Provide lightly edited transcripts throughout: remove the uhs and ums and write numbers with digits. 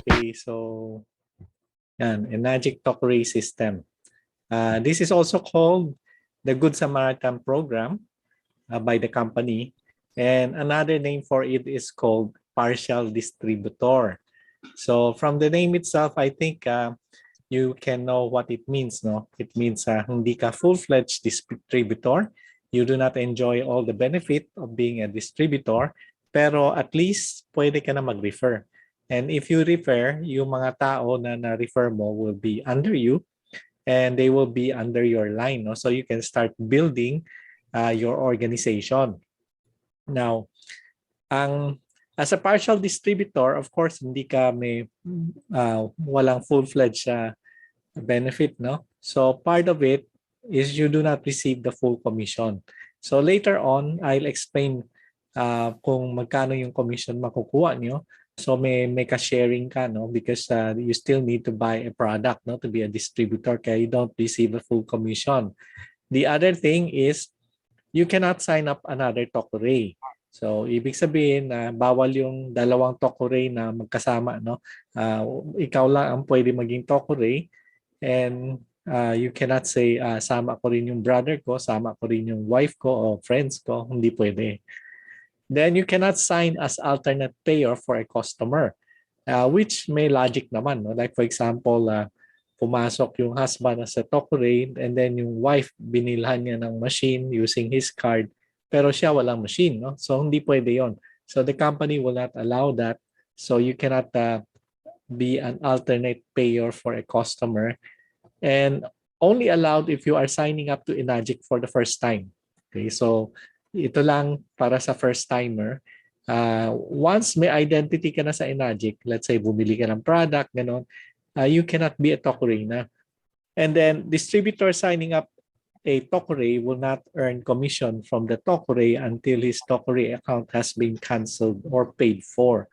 Okay, so yan, Enagic Tokurei system. This is also called the Good Samaritan program by the company. And another name for it is called partial distributor. So from the name itself, I think you can know what it means. No, it means hindi ka full-fledged distributor. You do not enjoy all the benefit of being a distributor, pero at least pwede ka na mag-refer. And if you refer, yung mga tao na na-refer mo will be under you and they will be under your line. No? So you can start building your organization. Now, as a partial distributor, of course, hindi ka may walang full-fledged benefit, no? So part of it is you do not receive the full commission. So later on, I'll explain kung magkano yung commission makukuha nyo. So may ka-sharing ka, no? Because you still need to buy a product, no? To be a distributor, kaya you don't receive a full commission. The other thing is you cannot sign up another Tokurei. So ibig sabihin na bawal yung dalawang Tokurei na magkasama, no? Ikaw lang ang pwede maging Tokurei. And you cannot say, sama ko rin yung brother ko, sama ko rin yung wife ko o friends ko. Hindi pwede. Then you cannot sign as alternate payer for a customer, which may logic naman. No? Like for example, pumasok yung husband sa Tokurei and then yung wife binilhan niya ng machine using his card, pero siya walang machine. No? So hindi pwede yon. So the company will not allow that. So you cannot be an alternate payer for a customer, and only allowed if you are signing up to Enagic for the first time. Okay, so ito lang para sa first timer. Once may identity ka na sa Enagic, let's say bumili ka ng product, ganon, you cannot be a Tokurei na. And then distributor signing up a Tokurei will not earn commission from the Tokurei until his Tokurei account has been canceled or paid for,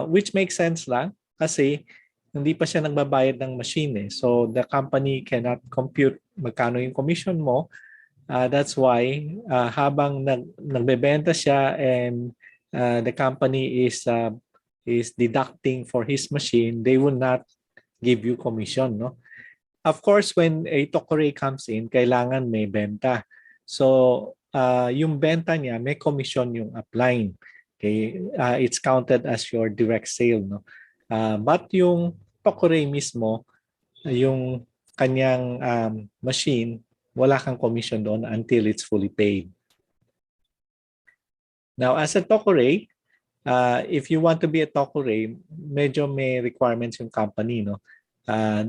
which makes sense lang. Kasi hindi pa siya nagbabayad ng machine eh. So the company cannot compute magkano yung commission mo. That's why habang nagbebenta siya and the company is deducting for his machine, they will not give you commission, no? Of course, when a Tokurei comes in, kailangan may benta. So yung benta niya, may commission yung upline. Okay? It's counted as your direct sale, no? But yung Tokurei mismo, yung kanyang machine, wala kang commission doon until it's fully paid. Now, as a Tokurei, if you want to be a Tokurei, medyo may requirements yung company, no?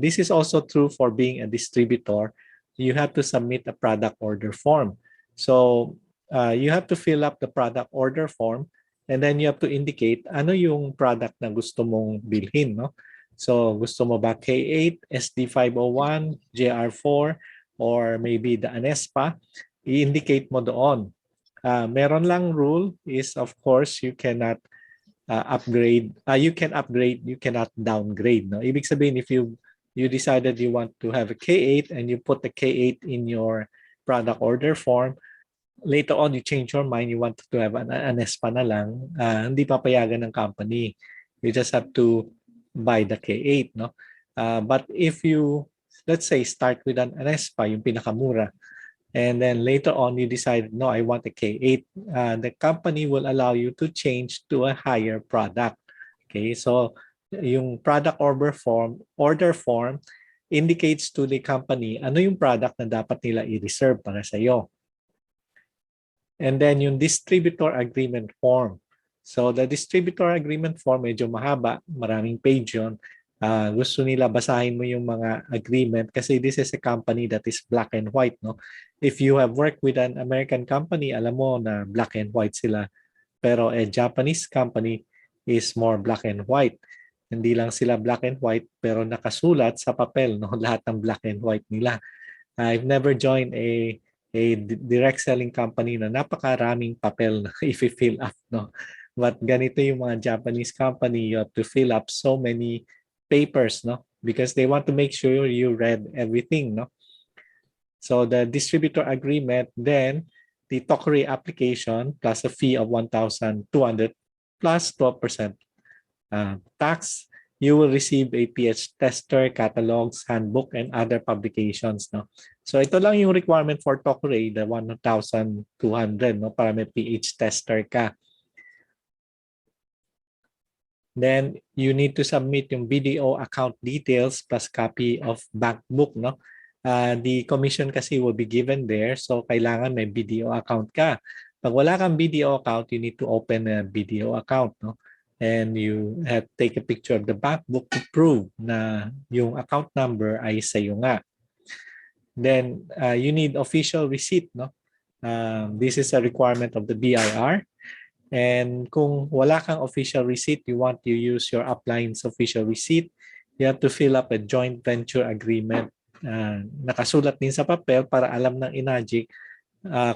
This is also true for being a distributor. You have to submit a product order form. So you have to fill up the product order form. And then you have to indicate ano yung product na gusto mong bilhin, no? So gusto mo ba K8, SD501, JR4, or maybe the Anespa, i-indicate mo doon. Meron lang rule is, of course, you cannot upgrade. You can upgrade, you cannot downgrade. No? Ibig sabihin, if you decided you want to have a K8 and you put the K8 in your product order form, later on, you change your mind, you want to have an Anespa na lang, hindi papayagan ng company. You just have to buy the K8. No? But if you, let's say, start with an Anespa, yung pinakamura, and then later on, you decide, no, I want a K8, the company will allow you to change to a higher product. Okay, so yung product order form indicates to the company ano yung product na dapat nila i-reserve para sa iyo. And then yung distributor agreement form. So the distributor agreement form medyo mahaba, maraming page yun. Gusto nila basahin mo yung mga agreement kasi this is a company that is black and white, no? If you have worked with an American company, alam mo na black and white sila. Pero a Japanese company is more black and white. Hindi lang sila black and white pero nakasulat sa papel, no? Lahat ng black and white nila. I've never joined a direct selling company na napakaraming papel na i-fill up, no? But ganito yung mga Japanese company, you have to fill up so many papers, no? Because they want to make sure you read everything, no? So the distributor agreement, then the Tokurei application plus a fee of 1,200 plus 12% tax, you will receive a PH tester, catalogs, handbook, and other publications. No? So ito lang yung requirement for Tokurei, the 1,200, no? Para may PH tester ka. Then you need to submit yung BDO account details plus copy of bank book. No? The commission kasi will be given there. So kailangan may BDO account ka. Pag wala kang BDO account, you need to open a BDO account. No? And you have to take a picture of the bank book to prove na yung account number ay sa'yo nga. Then you need official receipt. No? This is a requirement of the BIR. And kung wala kang official receipt, you want to use your upline's official receipt, you have to fill up a joint venture agreement. Nakasulat din sa papel para alam ng Enagic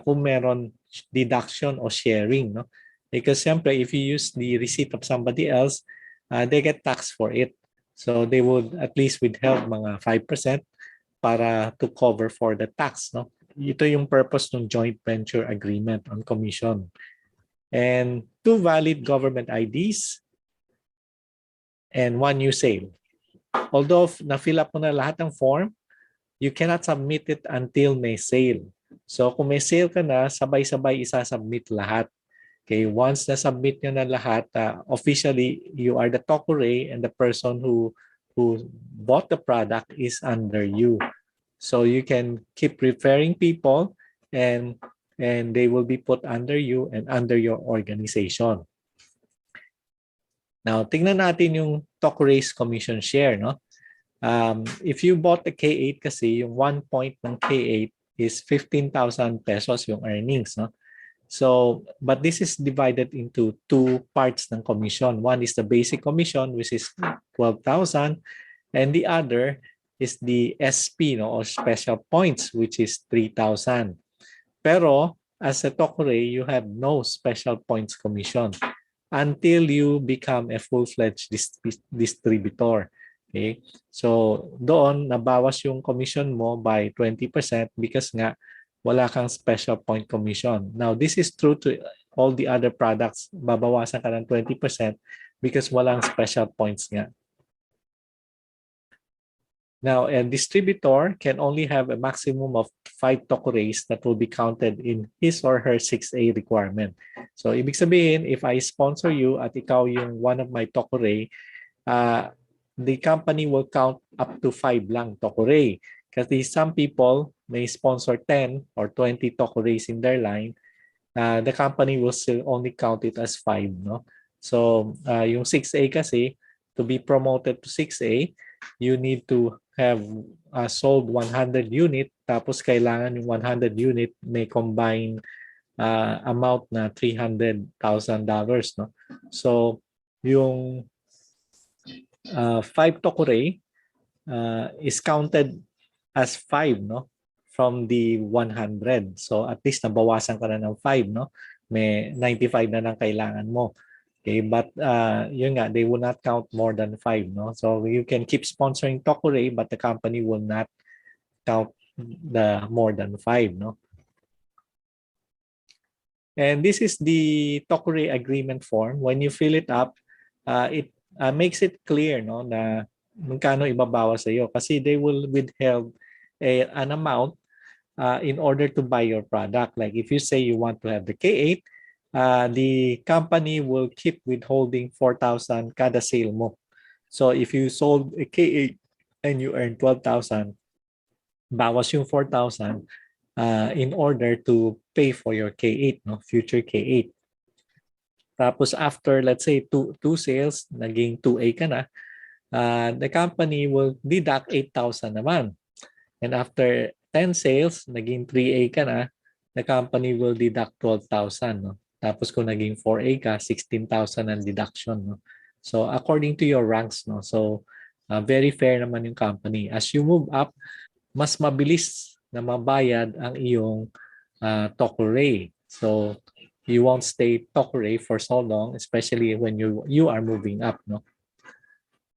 kung meron deduction o sharing. No? Because siyempre, if you use the receipt of somebody else, they get taxed for it. So they would at least withhold mga 5% para to cover for the tax. No? Ito yung purpose ng joint venture agreement on commission. And 2 valid government IDs and 1 new sale. Although na-fill up mo na lahat ng form, you cannot submit it until may sale. So kung may sale ka na, sabay-sabay isa-submit lahat. Okay, once na-submit nyo na lahat, officially you are the Tokurei and the person who bought the product is under you. So you can keep referring people and they will be put under you and under your organization. Now, tingnan natin yung Tokurei's commission share. No? If you bought the K8 kasi, yung 1 point ng K8 is 15,000 pesos yung earnings. No? So, but this is divided into 2 parts ng commission. One is the basic commission, which is 12,000, and the other is the SP, no, or special points, which is 3,000. Pero as a Tokurei, you have no special points commission until you become a full-fledged distributor. Okay? So doon nabawas yung commission mo by 20% because nga wala kang special point commission. Now this is true to all the other products. Babawasan ka ng 20% because walang special points nga. Now, a distributor can only have a maximum of 5 Tokureis that will be counted in his or her 6A requirement. So, ibig sabihin, if I sponsor you at ikaw yung one of my Tokurei, the company will count up to 5 lang Tokurei. Kasi some people may sponsor 10 or 20 Tokureis in their line. The company will still only count it as 5. No? So, yung 6A kasi, to be promoted to 6A, you need to have sold 100 unit tapos kailangan yung 100 unit may combined amount na $300,000, no? So yung 5 Tokurei is counted as 5, no, from the 100. So at least nabawasan ka na ng 5, no? May 95 na lang kailangan mo. Okay, but yun nga, they will not count more than 5, no? So you can keep sponsoring Tokurei, but the company will not count the more than 5, no? And this is the Tokurei agreement form. When you fill it up, it makes it clear, no, na magkano ibabawas sa iyo kasi they will withhold an amount in order to buy your product. Like if you say you want to have the K8, the company will keep withholding 4,000 kada sale mo. So if you sold a K8 and you earn 12,000, bawas yung 4,000 in order to pay for your K8, no, future K8. Tapos after, let's say, two sales, naging 2A ka na, the company will deduct 8,000 naman. And after 10 sales, naging 3A ka na, the company will deduct 12,000. No? Tapos kung naging 4A ka, 16,000 ang deduction. No? So according to your ranks, no? So very fair naman yung company. As you move up, mas mabilis na mabayad ang iyong Tokurei. So you won't stay Tokurei for so long, especially when you are moving up. No?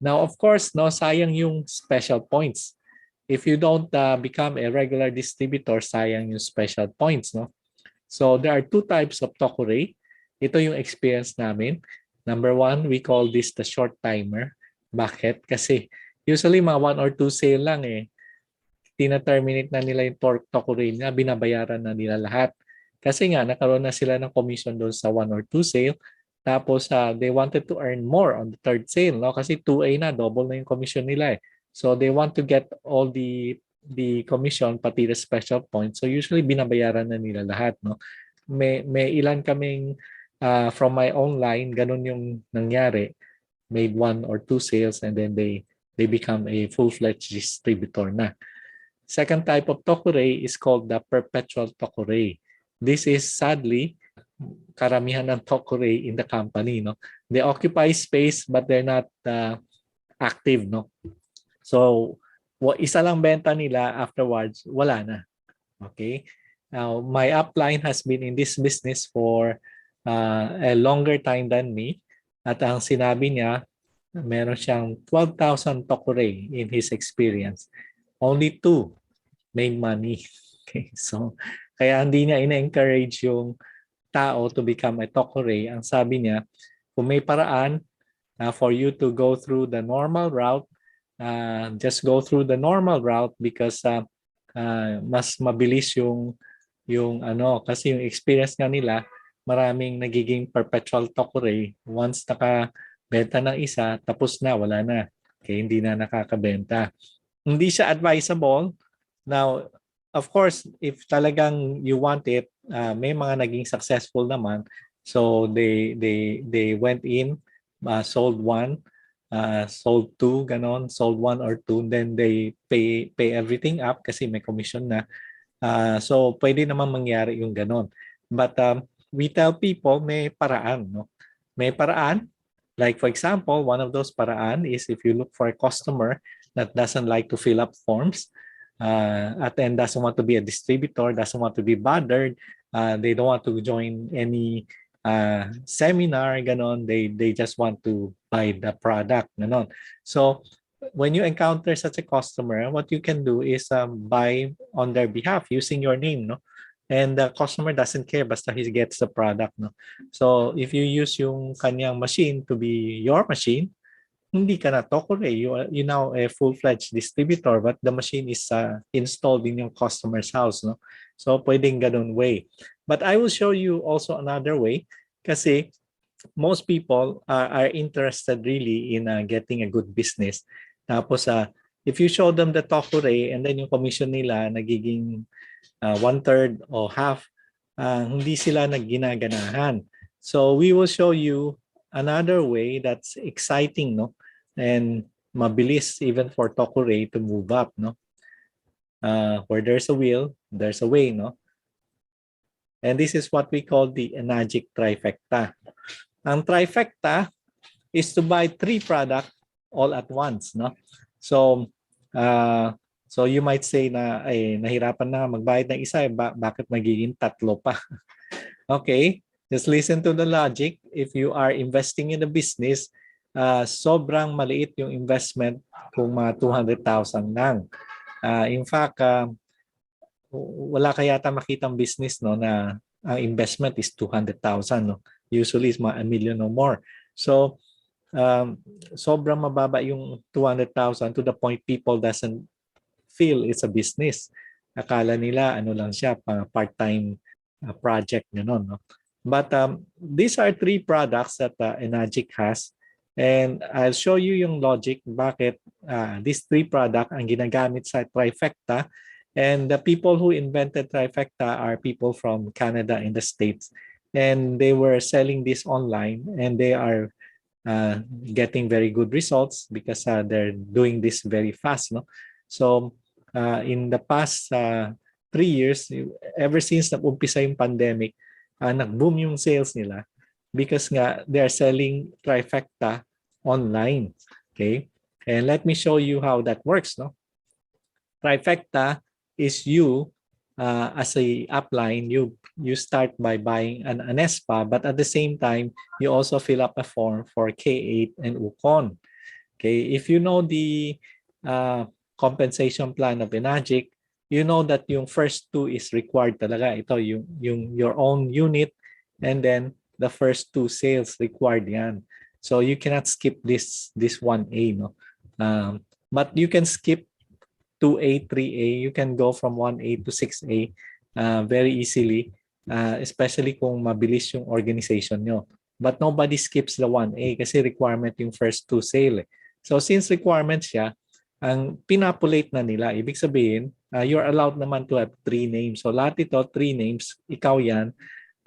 Now, of course, no, sayang yung special points. If you don't become a regular distributor, sayang yung special points. No? So there are 2 types of Tokurei. Ito yung experience namin. Number 1, we call this the short timer. Bakit? Kasi usually mga 1 or 2 sale lang eh. Tina-terminate na nila yung Tokurei na, binabayaran na nila lahat. Kasi nga, nakaroon na sila ng commission doon sa 1 or 2 sale. Tapos, they wanted to earn more on the third sale, no? Kasi 2A na, double na yung commission nila eh. So, they want to get all the commission, pati the special points. So, usually, binabayaran na nila lahat, no? May ilan kaming, from my own line, ganun yung nangyari. Made 1 or 2 sales and then they become a full-fledged distributor na. Second type of Tokurei is called the perpetual Tokurei. This is sadly karamihan ng Tokurei in the company. No? They occupy space but they're not active. No? So, isa lang benta nila afterwards, wala na. Okay? Now, my upline has been in this business for a longer time than me. At ang sinabi niya, meron siyang 12,000 Tokurei in his experience. Only 2 made money. Okay, so kaya hindi niya ina-encourage yung tao to become a Tokurei. Ang sabi niya, kung may paraan for you to go through the normal route, just go through the normal route because mas mabilis yung ano kasi yung experience nga nila, maraming nagiging perpetual Tokurei. Once nakabenta ng isa, tapos na, wala na. Okay, hindi na nakakabenta. Hindi siya advisable. Now, of course, if talagang you want it, may mga naging successful naman. So they went in, sold 1, sold 2, ganon, sold 1 or 2, then they pay everything up kasi may commission na. So pwede naman mangyari yung ganon. But we tell people may paraan, no? May paraan. Like for example, one of those paraan is if you look for a customer that doesn't like to fill up forms, at then doesn't want to be a distributor, doesn't want to be bothered, they don't want to join any seminar, ganon. They just want to buy the product, ganon. So when you encounter such a customer, what you can do is buy on their behalf using your name, no? And the customer doesn't care basta he gets the product, no? So if you use yung kanyang machine to be your machine, hindi ka na Tokurei. You now a full-fledged distributor but the machine is installed in your customer's house. No? So, pwedeng ganun way. But I will show you also another way kasi most people are interested really in getting a good business. Tapos, if you show them the Tokurei and then yung commission nila nagiging 1/3 o half, hindi sila nagginaganahan. So, we will show you another way that's exciting, no? And mabilis even for Tokurei to move up, no? Where there's a will, there's a way, no? And this is what we call the Enagic trifecta. Ang trifecta is to buy 3 products all at once, no? So, so you might say na ay nahirapan na magbayad ng isa, bakit magiging 3 pa? Okay, just listen to the logic. If you are investing in a business, sobrang maliit yung investment kung mga 200,000 lang. In fact, wala kaya makitang business no na ang investment is 200,000, no. Usually is mga 1 million or more. So sobrang mababa yung 200,000 to the point people doesn't feel it's a business. Akala nila ano lang siya, part-time project gano'n, no. But these are 3 products that Enagic has. And I'll show you yung logic bakit these 3 products ang ginagamit sa trifecta. And the people who invented trifecta are people from Canada and the States. And they were selling this online and they are getting very good results because they're doing this very fast. No? So in the past 3 years, ever since nag-umpisa yung pandemic, nag-boom yung sales nila. Because nga they're selling trifecta online. Okay? And let me show you how that works. No? Trifecta is you as a upline, you start by buying an ESPA, but at the same time, you also fill up a form for K8 and UCON. Okay? If you know the compensation plan of Enagic, you know that yung first 2 is required talaga. Ito yung your own unit and then the first 2 sales required yan. So you cannot skip this 1A, no? But you can skip 2A, 3A. You can go from 1A to 6A very easily, especially kung mabilis yung organization nyo. But nobody skips the 1A kasi requirement yung first two sale. So since requirement siya, ang pinapulate na nila, ibig sabihin, you're allowed naman to have 3 names. So lahat ito, 3 names, ikaw yan,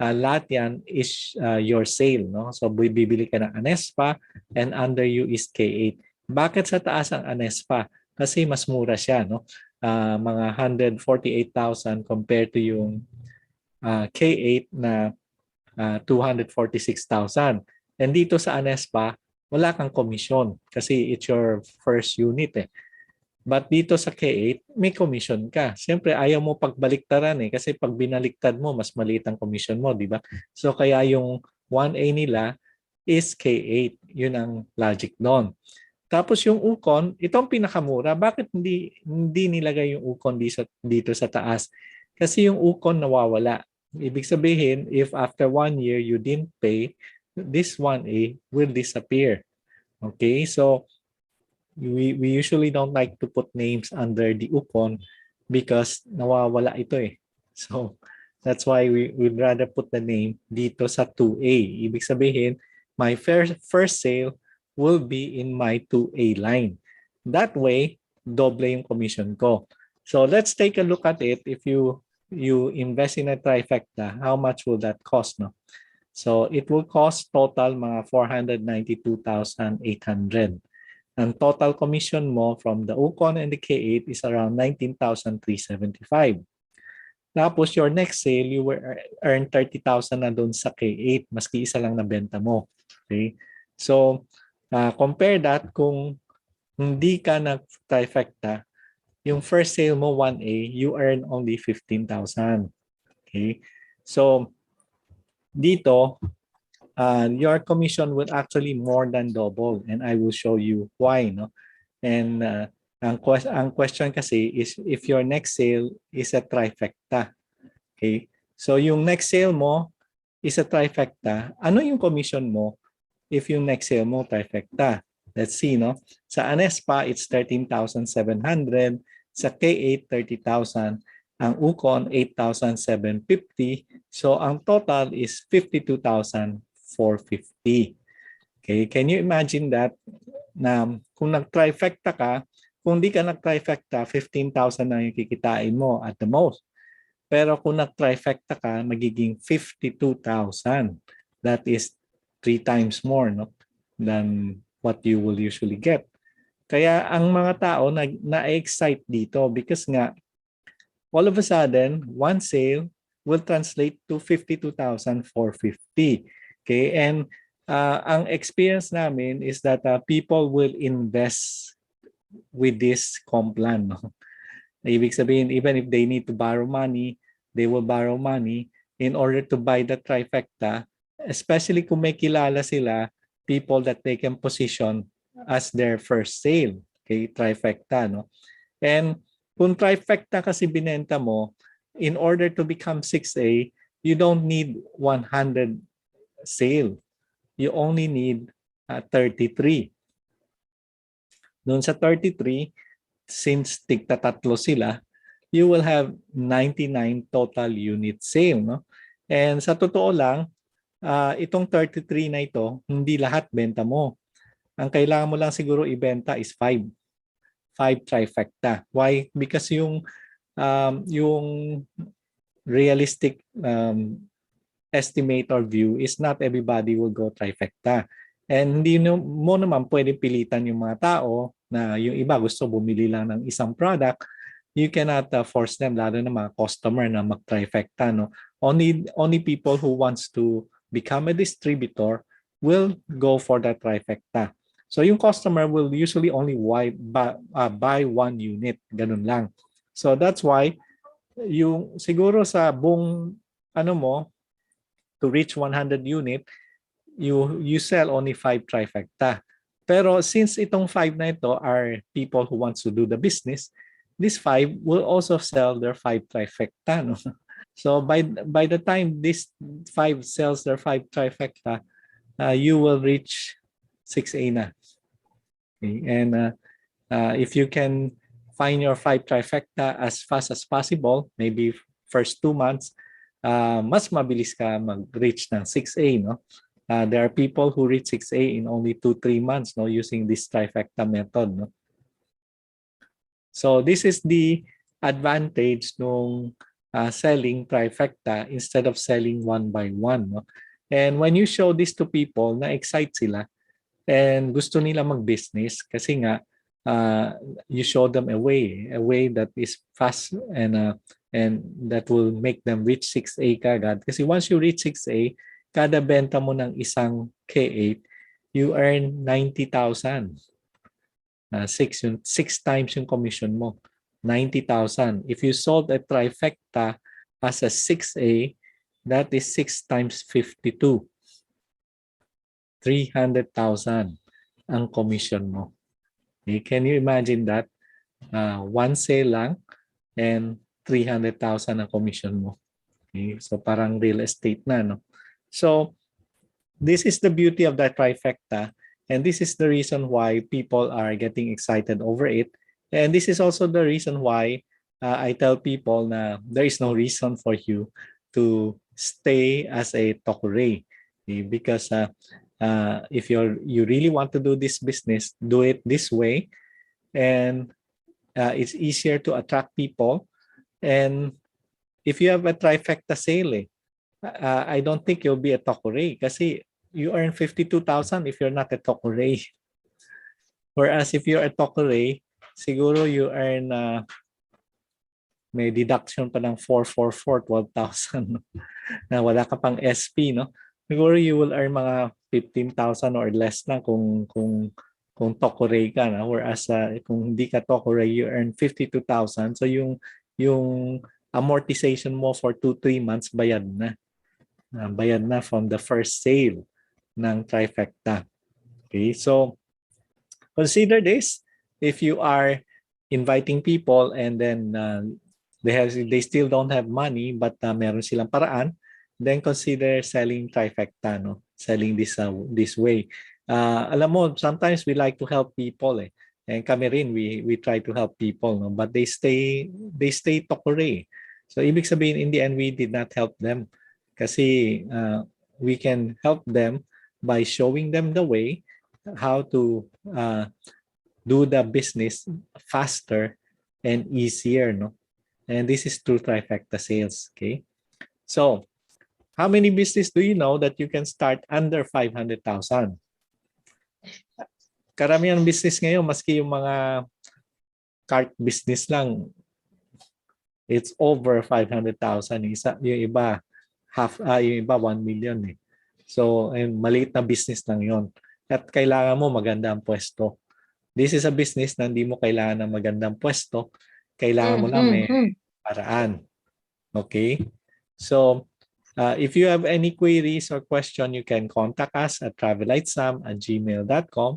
lahat yan is your sale. No? So bibili ka ng Anespa and under you is K8. Bakit sa taas ang Anespa? Kasi mas mura siya. No? Mga 148,000 compared to yung K8 na 246,000. And dito sa Anespa, wala kang commission kasi it's your first unit eh. But dito sa K8, may commission ka. Siyempre, ayaw mo pagbaliktaran eh. Kasi pag binaliktad mo, mas maliit ang commission mo, di ba? So, kaya yung 1A nila is K8. Yun ang logic doon. Tapos yung Ukon, itong pinakamura. Bakit hindi nilagay yung Ukon dito sa taas? Kasi yung Ukon nawawala. Ibig sabihin, if after 1 year you didn't pay, this 1A will disappear. Okay? So, we usually don't like to put names under the Ukon because nawawala ito eh. So, that's why we'd rather put the name dito sa 2A. Ibig sabihin, my first sale will be in my 2A line. That way, doble yung commission ko. So, let's take a look at it. If you invest in a trifecta, how much will that cost? No? So, it will cost total mga 492,800. Ang total commission mo from the Ukon and the K8 is around 19,375. Tapos your next sale, you will earn 30,000 na doon sa K8, maski isa lang na benta mo. Okay? So, compare that kung hindi ka nag-trifecta, yung first sale mo 1A, you earn only 15,000. Okay? So, dito, your commission will actually more than double and I will show you why. No? And ang question kasi is if your next sale is a trifecta. Okay? So yung next sale mo is a trifecta, ano yung commission mo if yung next sale mo trifecta? Let's see, no? Sa Anespa, it's 13,700. Sa K8, 30,000. Ang Ukon, 8,750. So ang total is 52,450. Okay, can you imagine that? Na kung nag-trifecta ka, kung di ka nag-trifecta, 15,000 na yung kikitain mo at the most. Pero kung nag-trifecta ka, magiging 52,000. That is 3 times more, no, than what you will usually get. Kaya ang mga tao na-excite dito because nga, all of a sudden, one sale will translate to 52,450. Okay, and ang experience namin is that people will invest with this comp plan. No? Ibig sabihin, even if they need to borrow money, they will borrow money in order to buy the trifecta, especially kung may kilala sila, people that they can position as their first sale. Okay, trifecta. No? And kung trifecta kasi binenta mo, in order to become 6A, you don't need 100 sale. You only need 33. Doon sa 33, since tigtatatlo sila, you will have 99 total unit sale. No? And sa totoo lang, itong 33 na ito, hindi lahat benta mo. Ang kailangan mo lang siguro ibenta is 5. 5 trifecta. Why? Because yung realistic estimate or view is not everybody will go trifecta. And hindi mo naman pwedeng pilitan yung mga tao na yung iba gusto bumili lang ng isang product. You cannot force them, lalo na mga customer na mag-trifecta. No? Only people who wants to become a distributor will go for that trifecta. So yung customer will usually only buy one unit. Ganun lang. So that's why yung siguro sa buong to reach 100 unit, you sell only 5 trifecta. Pero since itong 5 na ito are people who wants to do the business, this 5 will also sell their 5 trifecta. No? So by the time this 5 sells their 5 trifecta, you will reach 6A na. Okay? And if you can find your 5 trifecta as fast as possible, maybe first 2 months, mas mabilis ka mag-reach ng 6A, no? There are people who reach 6A in only 2-3 months, no, using this trifecta method, no? So this is the advantage nung selling trifecta instead of selling one by one, no? And when you show this to people, na-excite sila and gusto nila mag-business kasi nga you show them a way that is fast and that will make them reach 6A kagad. Kasi once you reach 6A, kada benta mo ng isang K8, you earn 90,000. 6 times yung commission mo, 90,000. If you sold a trifecta as a 6A, that is 6 times 52. 300,000 ang commission mo. Okay, can you imagine that? One sale lang and 300,000 ang commission mo. Okay, so parang real estate na, no? So this is the beauty of the trifecta, and this is the reason why people are getting excited over it. And this is also the reason why I tell people na there is no reason for you to stay as a Tokurei. Okay? Because if you really want to do this business, do it this way, and it's easier to attract people. And if you have a trifecta sale, I don't think you'll be a Tokurei kasi you earn 52,000 if you're not a Tokurei. Whereas if you're a Tokurei, siguro you earn may deduction pa ng 12,000 na wala ka pang SP, no? Siguro you will earn mga 15,000 or less na kung Tokurei ka na, whereas kung hindi ka Tokurei, you earn 52,000. So yung amortization mo for 2-3 months bayad na. Bayad na from the first sale ng trifecta. Okay, so consider this. If you are inviting people and then they still don't have money but meron silang paraan, then consider selling trifecta, no? Selling this way. Alam mo, sometimes we like to help people, eh. And kami rin, we try to help people, no? But they stay Tokurei. So ibig sabihin, in the end, we did not help them. Kasi we can help them by showing them the way how to do the business faster and easier, no? And this is through trifecta sales. Okay, so how many business do you know that you can start under 500,000? Karamihan business ngayon, maski yung mga cart business lang, it's over 500,000. Yung iba yung iba 1 million, eh. So, maliit na business lang yon. At kailangan mo maganda ang pwesto. This is a business na hindi mo kailangan ng magandang pwesto. Kailangan mo lang may paraan. Okay? So, if you have any queries or question, you can contact us at travellightsam@gmail.com.